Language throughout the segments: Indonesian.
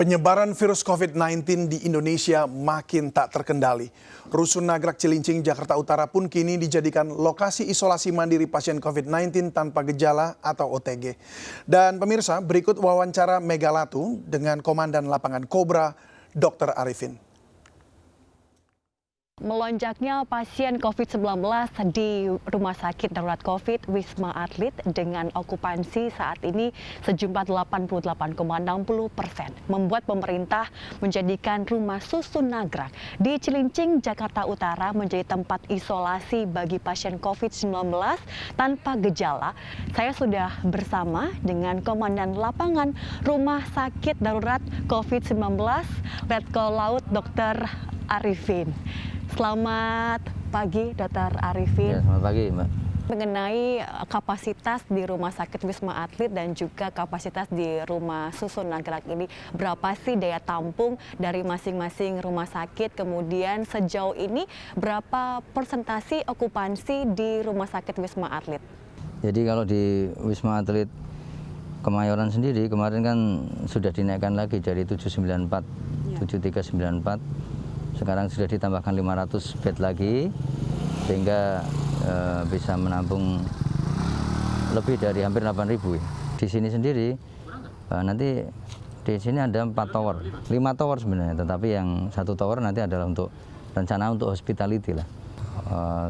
Penyebaran virus COVID-19 di Indonesia makin tak terkendali. Rusun Nagrak Cilincing, Jakarta Utara pun kini dijadikan lokasi isolasi mandiri pasien COVID-19 tanpa gejala atau OTG. Dan pemirsa, berikut wawancara Megalatu dengan Komandan Lapangan Kobra, Dr. Arifin. Melonjaknya pasien COVID-19 di Rumah Sakit Darurat COVID Wisma Atlet dengan okupansi saat ini sejumlah 88,60% membuat pemerintah menjadikan Rumah Susun Nagrak di Cilincing, Jakarta Utara menjadi tempat isolasi bagi pasien COVID-19 tanpa gejala. Saya sudah bersama dengan Komandan Lapangan Rumah Sakit Darurat COVID-19 Letkol Laut Dr. Arifin. Selamat pagi, Dr. Arifin. Ya, selamat pagi, Mbak. Mengenai kapasitas di Rumah Sakit Wisma Atlet dan juga kapasitas di Rumah Susun Nagrak ini, berapa sih daya tampung dari masing-masing rumah sakit? Kemudian sejauh ini berapa persentase okupansi di Rumah Sakit Wisma Atlet? Jadi kalau di Wisma Atlet Kemayoran sendiri kemarin kan sudah dinaikkan lagi dari 794, 7394. Sekarang sudah ditambahkan 500 bed lagi sehingga bisa menampung lebih dari hampir 8.000 ya. Di sini sendiri nanti di sini ada 4 tower, 5 tower sebenarnya, tetapi yang 1 tower nanti adalah untuk rencana untuk hospitality lah.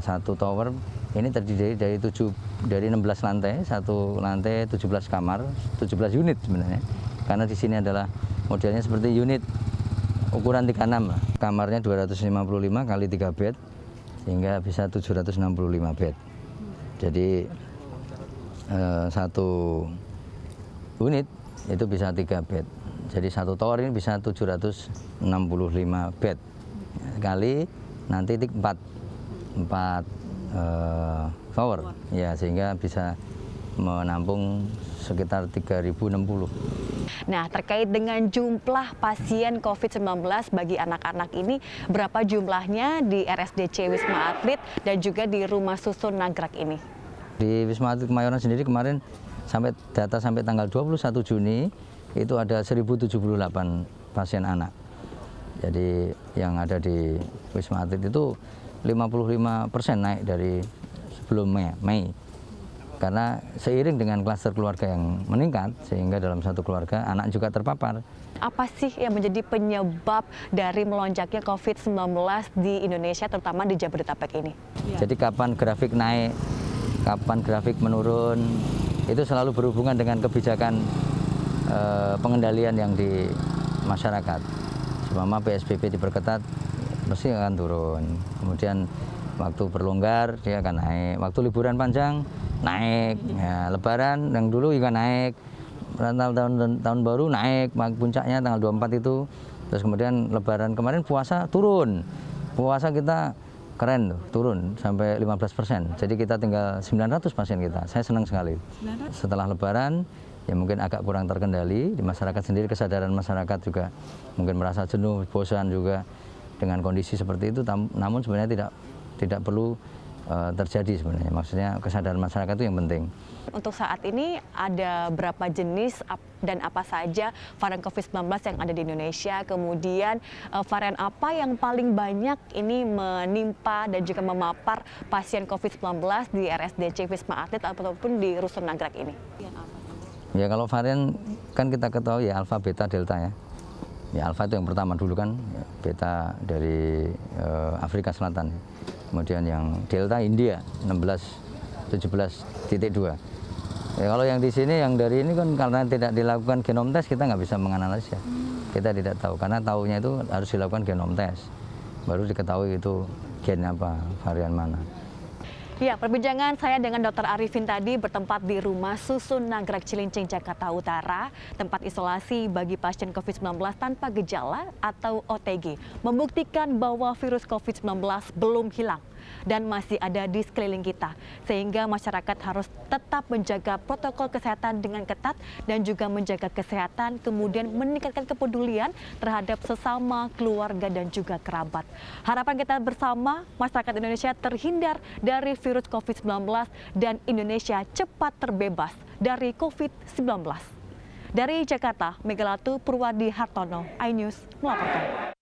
1 tower ini terdiri dari 16 lantai, 1 lantai 17 kamar, 17 unit sebenarnya. Karena di sini adalah modelnya seperti unit ukuran 36, kamarnya 255 kali 3 bed, sehingga bisa 765 bed. Jadi 1 unit itu bisa 3 bed. Jadi 1 tower ini bisa 765 bed. Kali nanti 4 tower, ya, sehingga bisa menampung sekitar 3.060. Nah, terkait dengan jumlah pasien COVID-19 bagi anak-anak ini, berapa jumlahnya di RSDC Wisma Atlet dan juga di Rumah Susun Nagrak ini? Di Wisma Atlet Kemayoran sendiri kemarin data sampai tanggal 21 Juni itu ada 1.078 pasien anak. Jadi yang ada di Wisma Atlet itu 55% naik dari sebelum Mei. Karena seiring dengan klaster keluarga yang meningkat, sehingga dalam satu keluarga anak juga terpapar. Apa sih yang menjadi penyebab dari melonjaknya COVID-19 di Indonesia, terutama di Jabodetabek ini? Jadi kapan grafik naik, kapan grafik menurun, itu selalu berhubungan dengan kebijakan pengendalian yang di masyarakat. Selama PSBB diperketat, pasti akan turun. Kemudian waktu berlonggar, dia akan naik. Waktu liburan panjang, naik. Ya, Lebaran yang dulu juga naik. Tahun baru naik, puncaknya tanggal 24 itu. Terus kemudian Lebaran kemarin puasa turun. Puasa kita keren tuh, turun sampai 15%. Jadi kita tinggal 900 pasien kita. Saya senang sekali. Setelah Lebaran, ya mungkin agak kurang terkendali. Di masyarakat sendiri, kesadaran masyarakat juga mungkin merasa jenuh, bosan juga dengan kondisi seperti itu. Namun sebenarnya tidak perlu terjadi sebenarnya. Maksudnya kesadaran masyarakat itu yang penting. Untuk saat ini ada berapa jenis dan apa saja varian COVID-19 yang ada di Indonesia? Kemudian varian apa yang paling banyak ini menimpa dan juga memapar pasien COVID-19 di RSDC Wisma Atlet ataupun di Rusun Nagrak ini? Ya kalau varian kan kita ketahui ya alfa, beta, delta ya. Ya alfa itu yang pertama dulu kan, beta dari Afrika Selatan. Kemudian yang delta India 17.2. Ya, kalau yang di sini yang dari ini kan karena tidak dilakukan genom tes, kita nggak bisa menganalisa. Kita tidak tahu karena tahunya itu harus dilakukan genom tes. Baru diketahui itu gen apa, varian mana. Ya, perbincangan saya dengan Dr. Arifin tadi bertempat di Rumah Susun Nagrak Cilincing, Jakarta Utara, tempat isolasi bagi pasien COVID-19 tanpa gejala atau OTG, membuktikan bahwa virus COVID-19 belum hilang dan masih ada di sekeliling kita, sehingga masyarakat harus tetap menjaga protokol kesehatan dengan ketat dan juga menjaga kesehatan, kemudian meningkatkan kepedulian terhadap sesama, keluarga dan juga kerabat. Harapan kita bersama, masyarakat Indonesia terhindar dari virus COVID-19 dan Indonesia cepat terbebas dari COVID-19. Dari Jakarta, Megalatu Purwadi Hartono, iNews melaporkan.